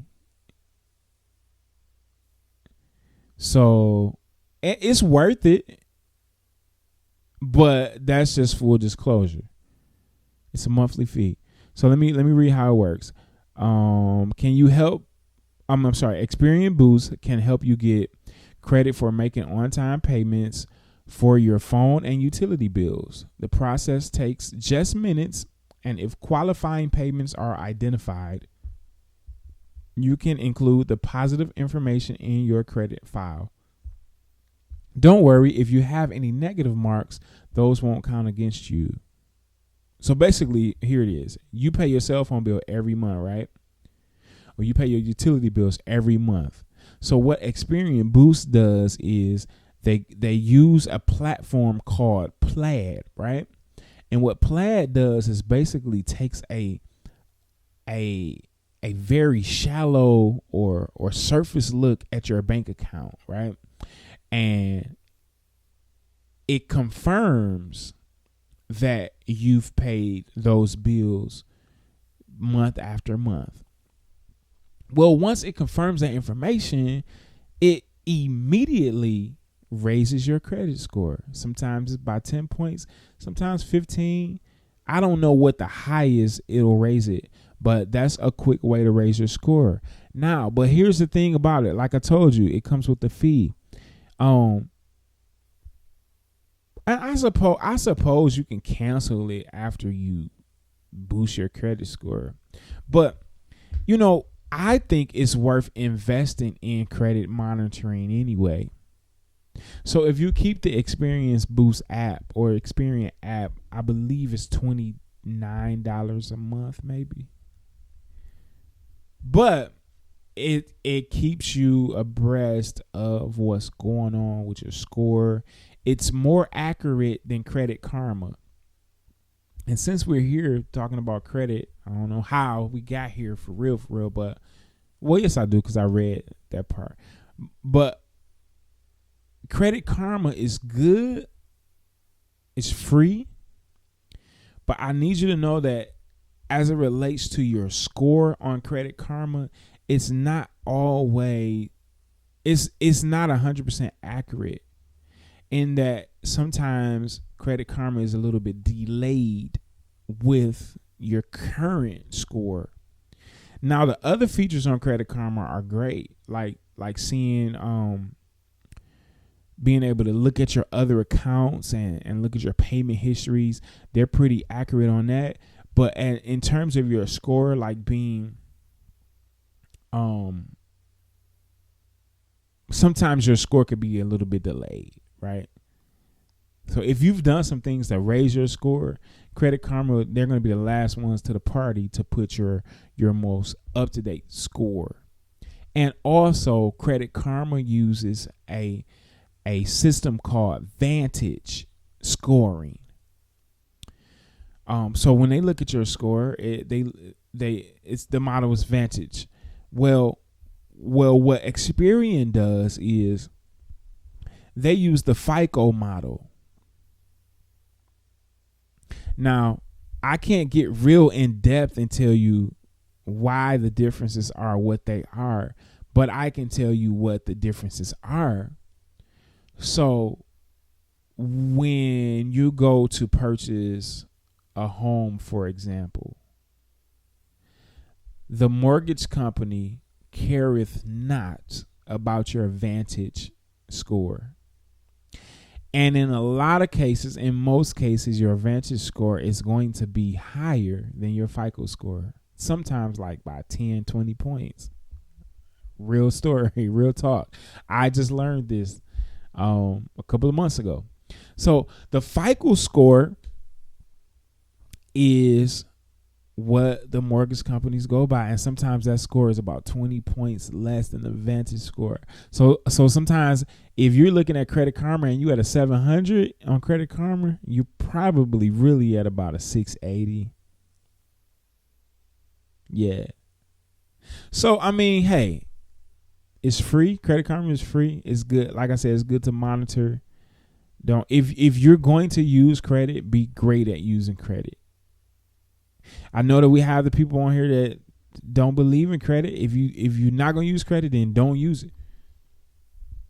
So it's worth it. But that's just full disclosure. It's a monthly fee. So let me read how it works. Experian Boost can help you get credit for making on-time payments for your phone and utility bills. The process takes just minutes, and if qualifying payments are identified, you can include the positive information in your credit file. Don't worry, if you have any negative marks, those won't count against you. So basically, here it is. You pay your cell phone bill every month, right? Or you pay your utility bills every month. So what Experian Boost does is they use a platform called Plaid, right? And what Plaid does is basically takes a very shallow or surface look at your bank account, right? And it confirms that you've paid those bills month after month. Well, once it confirms that information, it immediately raises your credit score. Sometimes it's by 10 points, sometimes 15. I don't know what the highest it'll raise it, but that's a quick way to raise your score. Now, but here's the thing about it. Like I told you, it comes with the fee. And I suppose you can cancel it after you boost your credit score. But, you know, I think it's worth investing in credit monitoring anyway. So if you keep the Experience Boost app or Experian app, I believe it's $29 a month, maybe. But it keeps you abreast of what's going on with your score. It's more accurate than Credit Karma. And since we're here talking about credit, I don't know how we got here for real, but well, yes, I do, because I read that part. But Credit Karma is good. It's free. But I need you to know that as it relates to your score on Credit Karma, it's not always, it's not 100% accurate, in that sometimes Credit Karma is a little bit delayed with your current score. Now, the other features on Credit Karma are great, like seeing being able to look at your other accounts and look at your payment histories. They're pretty accurate on that. But in terms of your score, like being sometimes your score could be a little bit delayed, right? So if you've done some things that raise your score, Credit Karma, they're going to be the last ones to the party to put your most up-to-date score. And also, Credit Karma uses a system called Vantage scoring. So when they look at your score, it's the model is Vantage. Well, what Experian does is they use the FICO model. Now, I can't get real in depth and tell you why the differences are what they are, but I can tell you what the differences are. So when you go to purchase a home, for example, the mortgage company careth not about your Vantage score. And in a lot of cases, in most cases, your Vantage score is going to be higher than your FICO score. Sometimes like by 10, 20 points. Real story, real talk. I just learned this a couple of months ago. So the FICO score is what the mortgage companies go by, and sometimes that score is about 20 points less than the Vantage score. So sometimes if you're looking at Credit Karma and you at a 700 on Credit Karma, you're probably really at about a 680. Yeah. So I mean, hey, it's free. Credit Karma is free. It's good. Like I said, it's good to monitor. If you're going to use credit, be great at using credit. I know that we have the people on here that don't believe in credit. If you're not going to use credit, then don't use it.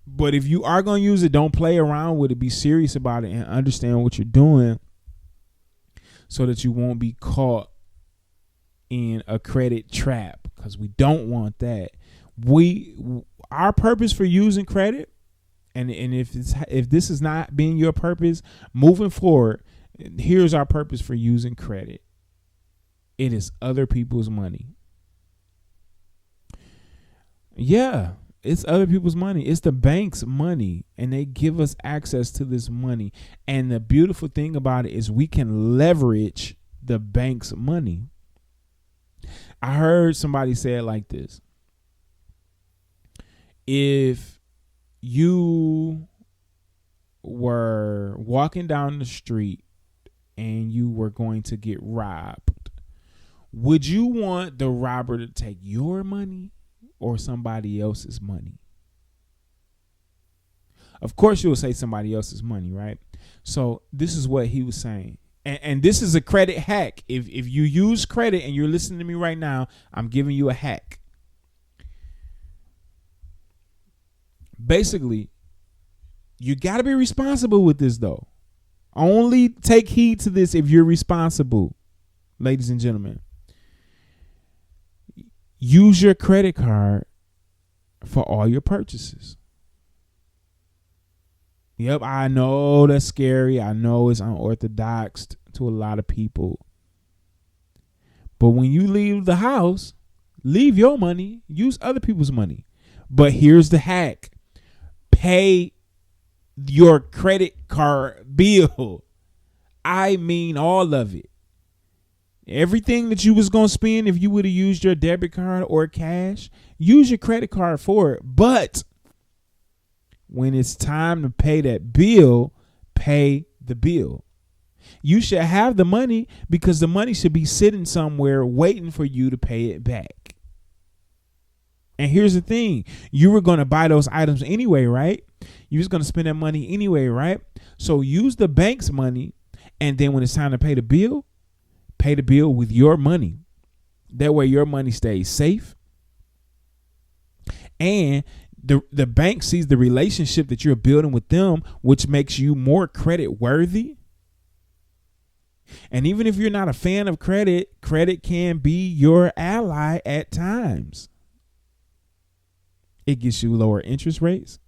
But if you are going to use it, don't play around with it. Be serious about it and understand what you're doing so that you won't be caught in a credit trap, because we don't want that. Our purpose for using credit, and if this is not being your purpose moving forward, here's our purpose for using credit. It is other people's money. Yeah, it's other people's money. It's the bank's money, and they give us access to this money. And the beautiful thing about it is we can leverage the bank's money. I heard somebody say it like this. If you were walking down the street and you were going to get robbed, would you want the robber to take your money or somebody else's money? Of course, you'll say somebody else's money, right? So this is what he was saying. And this is a credit hack. If you use credit and you're listening to me right now, I'm giving you a hack. Basically, you got to be responsible with this, though. Only take heed to this if you're responsible, ladies and gentlemen. Use your credit card for all your purchases. Yep, I know that's scary. I know it's unorthodox to a lot of people. But when you leave the house, leave your money, use other people's money. But here's the hack. Pay your credit card bill. I mean all of it. Everything that you was going to spend, if you would have used your debit card or cash, use your credit card for it. But when it's time to pay that bill, pay the bill. You should have the money because the money should be sitting somewhere waiting for you to pay it back. And here's the thing. You were going to buy those items anyway, right? You was going to spend that money anyway, right? So use the bank's money. And then when it's time to pay the bill with your money. That way your money stays safe. And the bank sees the relationship that you're building with them, which makes you more credit worthy. And even if you're not a fan of credit, credit can be your ally at times. It gets you lower interest rates.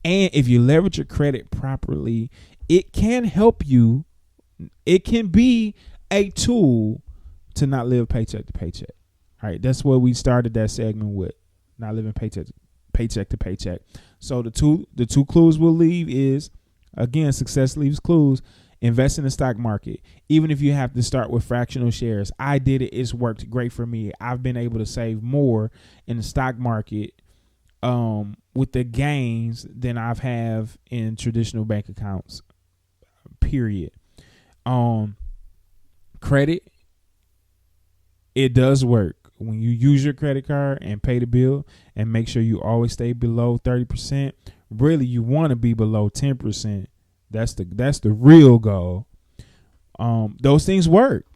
And if you leverage your credit properly, it can help you. It can be a tool to not live paycheck to paycheck. All right, that's what we started that segment with, not living paycheck to paycheck. So the two clues we'll leave is, again, success leaves clues. Invest in the stock market, even if you have to start with fractional shares. I did it. It's worked great for me. I've been able to save more in the stock market with the gains than I've have in traditional bank accounts, period. Credit, it does work. When you use your credit card and pay the bill and make sure you always stay below 30%, really you want to be below 10%. That's the real goal. Those things work.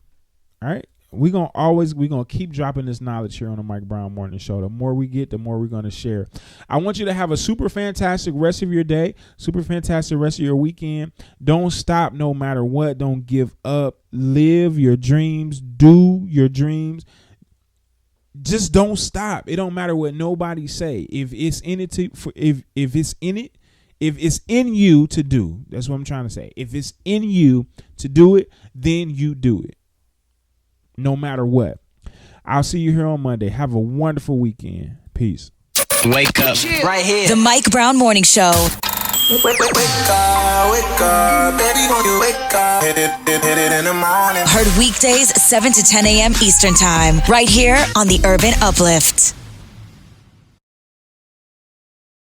All right. We're gonna keep dropping this knowledge here on the Mike Brown Morning Show. The more we get, the more we're gonna share. I want you to have a super fantastic rest of your day, super fantastic rest of your weekend. Don't stop no matter what. Don't give up. Live your dreams. Do your dreams. Just don't stop. It don't matter what nobody say. If it's in it if it's in you to do, that's what I'm trying to say. If it's in you to do it, then you do it. No matter what. I'll see you here on Monday. Have a wonderful weekend. Peace. Wake up. Right here. The Mike Brown Morning Show. Wake up, baby, won't you wake up? Hit it in the morning. Heard weekdays 7 to 10 a.m. Eastern Time. Right here on the Urban Uplift.